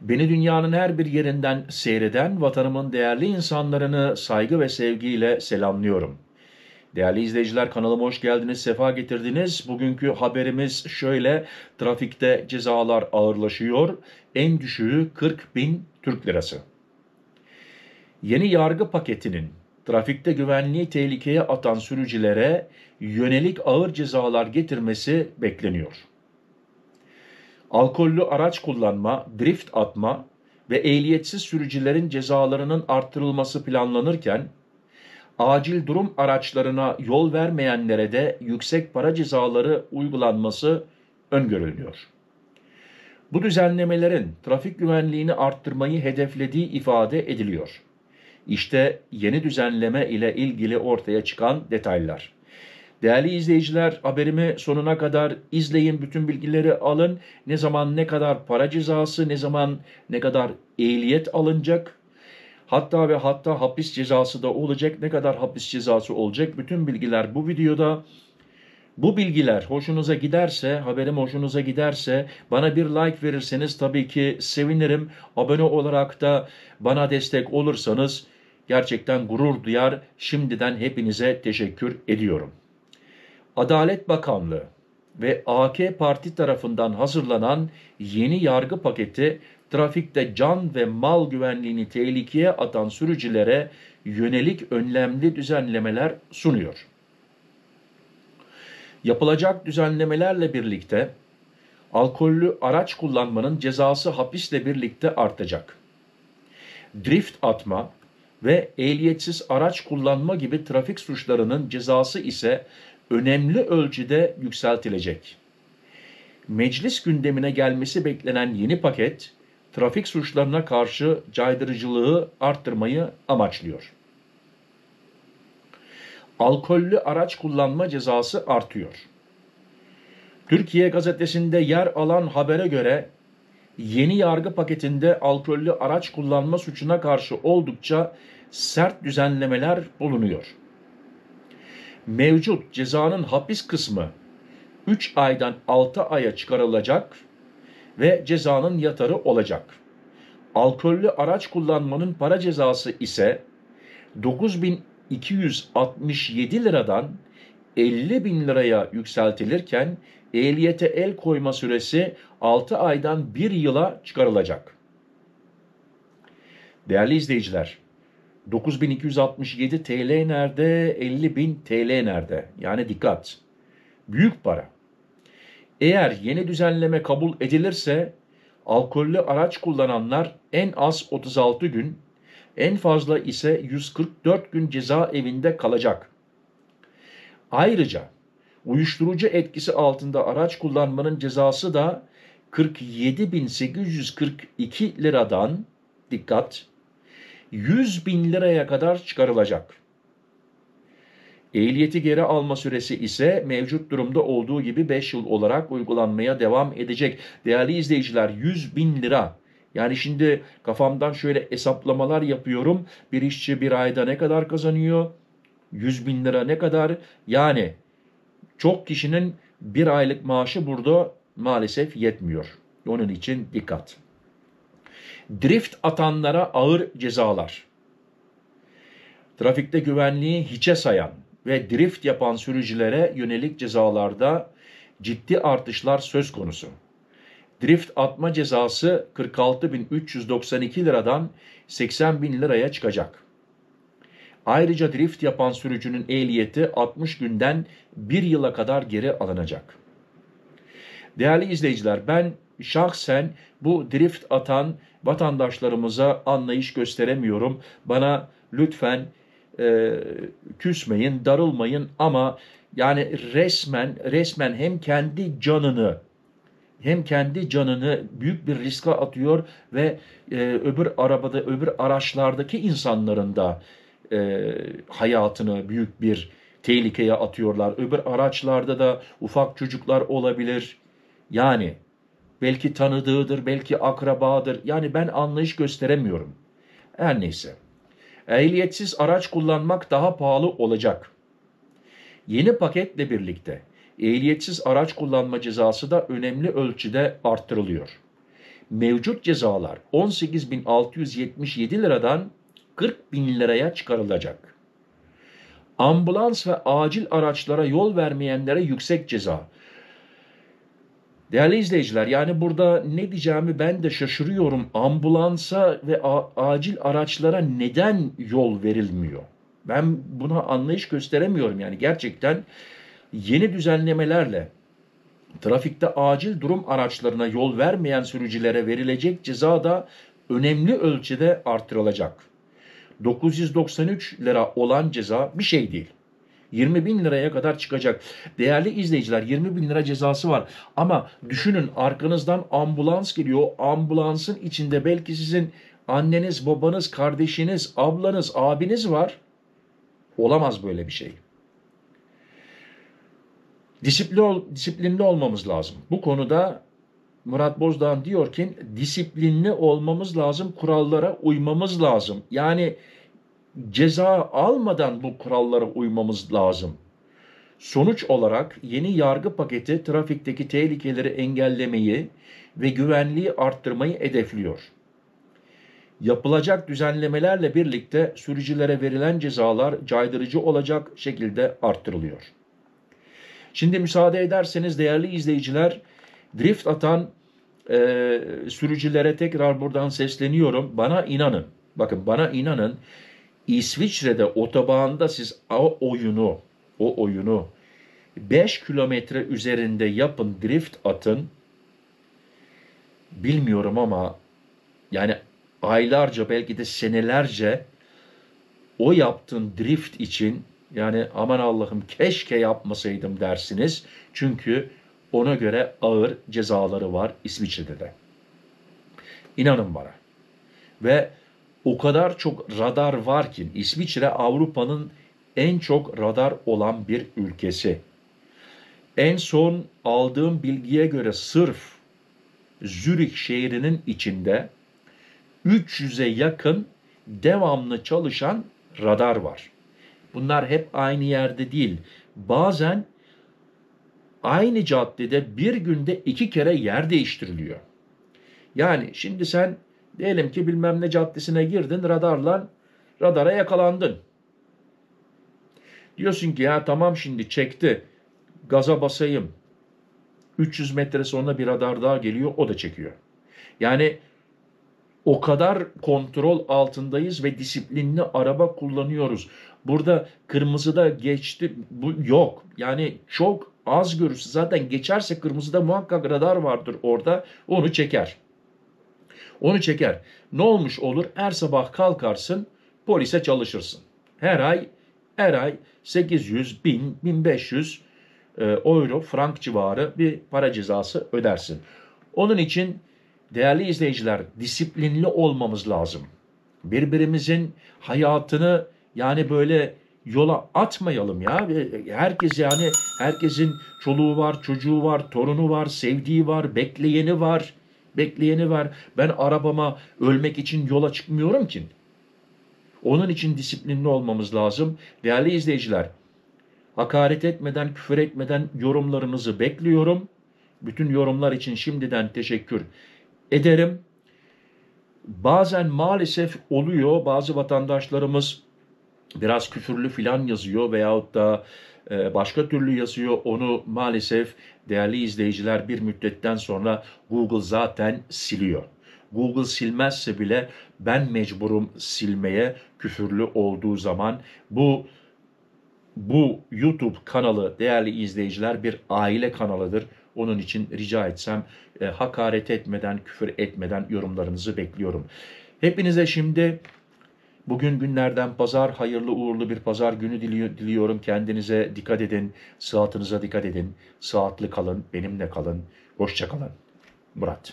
Beni dünyanın her bir yerinden seyreden vatanımın değerli insanlarını saygı ve sevgiyle selamlıyorum. Değerli izleyiciler, kanalıma hoş geldiniz, sefa getirdiniz. Bugünkü haberimiz şöyle: trafikte cezalar ağırlaşıyor. En düşüğü 40 bin Türk lirası. Yeni yargı paketinin trafikte güvenliği tehlikeye atan sürücülere yönelik ağır cezalar getirmesi bekleniyor. Alkollü araç kullanma, drift atma ve ehliyetsiz sürücülerin cezalarının arttırılması planlanırken, acil durum araçlarına yol vermeyenlere de yüksek para cezaları uygulanması öngörülüyor. Bu düzenlemelerin trafik güvenliğini arttırmayı hedeflediği ifade ediliyor. İşte yeni düzenleme ile ilgili ortaya çıkan detaylar. Değerli izleyiciler, haberimi sonuna kadar izleyin, bütün bilgileri alın. Ne zaman ne kadar para cezası, ne zaman ne kadar ehliyet alınacak, hatta ve hatta hapis cezası da olacak, ne kadar hapis cezası olacak, bütün bilgiler bu videoda. Bu bilgiler hoşunuza giderse, haberim hoşunuza giderse bana bir like verirseniz tabii ki sevinirim. Abone olarak da bana destek olursanız gerçekten gurur duyar. Şimdiden hepinize teşekkür ediyorum. Adalet Bakanlığı ve AK Parti tarafından hazırlanan yeni yargı paketi, trafikte can ve mal güvenliğini tehlikeye atan sürücülere yönelik önlemli düzenlemeler sunuyor. Yapılacak düzenlemelerle birlikte alkollü araç kullanmanın cezası hapisle birlikte artacak. Drift atma ve ehliyetsiz araç kullanma gibi trafik suçlarının cezası ise önemli ölçüde yükseltilecek. Meclis gündemine gelmesi beklenen yeni paket, trafik suçlarına karşı caydırıcılığı arttırmayı amaçlıyor. Alkollü araç kullanma cezası artıyor. Türkiye Gazetesi'nde yer alan habere göre yeni yargı paketinde alkollü araç kullanma suçuna karşı oldukça sert düzenlemeler bulunuyor. Mevcut cezanın hapis kısmı 3 aydan 6 aya çıkarılacak ve cezanın yatarı olacak. Alkollü araç kullanmanın para cezası ise 9.267 liradan 50.000 liraya yükseltilirken ehliyete el koyma süresi 6 aydan 1 yıla çıkarılacak. Değerli izleyiciler, 9.267 TL nerede, 50.000 TL nerede? Yani dikkat, büyük para. Eğer yeni düzenleme kabul edilirse, alkollü araç kullananlar en az 36 gün, en fazla ise 144 gün cezaevinde kalacak. Ayrıca uyuşturucu etkisi altında araç kullanmanın cezası da 47.842 liradan, dikkat, 100.000 liraya kadar çıkarılacak. Ehliyeti geri alma süresi ise mevcut durumda olduğu gibi 5 yıl olarak uygulanmaya devam edecek. Değerli izleyiciler, 100.000 lira. Yani şimdi kafamdan şöyle hesaplamalar yapıyorum. Bir işçi bir ayda ne kadar kazanıyor? 100.000 lira ne kadar? Yani çok kişinin bir aylık maaşı burada maalesef yetmiyor. Onun için dikkat. Drift atanlara ağır cezalar. Trafikte güvenliği hiçe sayan ve drift yapan sürücülere yönelik cezalarda ciddi artışlar söz konusu. Drift atma cezası 46.392 liradan 80.000 liraya çıkacak. Ayrıca drift yapan sürücünün ehliyeti 60 günden 1 yıla kadar geri alınacak. Değerli izleyiciler, ben şahsen bu drift atan vatandaşlarımıza anlayış gösteremiyorum. Bana lütfen küsmeyin, darılmayın ama yani resmen hem kendi canını büyük bir riske atıyor ve öbür araçlardaki insanların da hayatını büyük bir tehlikeye atıyorlar. Öbür araçlarda da ufak çocuklar olabilir. Yani belki tanıdığıdır, belki akrabadır. Yani ben anlayış gösteremiyorum. Her neyse. Ehliyetsiz araç kullanmak daha pahalı olacak. Yeni paketle birlikte ehliyetsiz araç kullanma cezası da önemli ölçüde arttırılıyor. mevcut cezalar 18.677 liradan 40.000 liraya çıkarılacak. Ambulans ve acil araçlara yol vermeyenlere yüksek ceza. Değerli izleyiciler, yani burada ne diyeceğimi ben de şaşırıyorum. Ambulansa ve acil araçlara neden yol verilmiyor? Ben buna anlayış gösteremiyorum. Yani gerçekten yeni düzenlemelerle trafikte acil durum araçlarına yol vermeyen sürücülere verilecek ceza da önemli ölçüde artırılacak. 993 lira olan ceza bir şey değil. 20.000 liraya kadar çıkacak. Değerli izleyiciler, 20.000 lira cezası var. Ama düşünün, arkanızdan ambulans geliyor. Ambulansın içinde belki sizin anneniz, babanız, kardeşiniz, ablanız, abiniz var. Olamaz böyle bir şey. Disiplinli olmamız lazım. Bu konuda Murat Bozdağ diyor ki disiplinli olmamız lazım, kurallara uymamız lazım. Yani ceza almadan bu kurallara uymamız lazım. Sonuç olarak yeni yargı paketi trafikteki tehlikeleri engellemeyi ve güvenliği arttırmayı hedefliyor. Yapılacak düzenlemelerle birlikte sürücülere verilen cezalar caydırıcı olacak şekilde arttırılıyor. Şimdi müsaade ederseniz değerli izleyiciler, drift atan sürücülere tekrar buradan sesleniyorum. Bana inanın, bakın bana inanın, İsviçre'de otobanda siz o oyunu 5 kilometre üzerinde yapın, drift atın. Bilmiyorum ama yani aylarca, belki de senelerce o yaptığın drift için yani aman Allah'ım keşke yapmasaydım dersiniz. Çünkü ona göre ağır cezaları var İsviçre'de de. İnanın bana. Ve o kadar çok radar var ki İsviçre Avrupa'nın en çok radar olan bir ülkesi. En son aldığım bilgiye göre sırf Zürich şehrinin içinde 300'e yakın devamlı çalışan radar var. Bunlar hep aynı yerde değil. Bazen aynı caddede bir günde 2 kere yer değiştiriliyor. Yani şimdi sen diyelim ki bilmem ne caddesine girdin, radara yakalandın. Diyorsun ki ya tamam, şimdi çekti, gaza basayım. 300 metre sonra bir radar daha geliyor, o da çekiyor. Yani o kadar kontrol altındayız ve disiplinli araba kullanıyoruz. Burada kırmızıda geçti, bu yok. Yani çok az görürsün. Zaten geçerse kırmızıda muhakkak radar vardır orada, onu çeker. Onu çeker. Ne olmuş olur? Her sabah kalkarsın, polise çalışırsın. Her ay 800, 1000, 1500 euro, frank civarı bir para cezası ödersin. Onun için değerli izleyiciler, disiplinli olmamız lazım. Birbirimizin hayatını yani böyle yola atmayalım ya. Herkesin çoluğu var, çocuğu var, torunu var, sevdiği var, bekleyeni var. Ben arabama ölmek için yola çıkmıyorum ki. Onun için disiplinli olmamız lazım. Değerli izleyiciler, hakaret etmeden, küfür etmeden yorumlarınızı bekliyorum. Bütün yorumlar için şimdiden teşekkür ederim. Bazen maalesef oluyor, bazı vatandaşlarımız biraz küfürlü filan yazıyor veyahut da başka türlü yazıyor. Onu maalesef değerli izleyiciler bir müddetten sonra Google zaten siliyor. Google silmezse bile ben mecburum silmeye, küfürlü olduğu zaman. Bu YouTube kanalı değerli izleyiciler bir aile kanalıdır. Onun için rica etsem hakaret etmeden, küfür etmeden yorumlarınızı bekliyorum. Hepinize şimdi bugün günlerden pazar, hayırlı uğurlu bir pazar günü diliyorum. Kendinize dikkat edin, sıhhatinize dikkat edin. Sıhhatli kalın, benimle kalın. Hoşça kalın. Murat.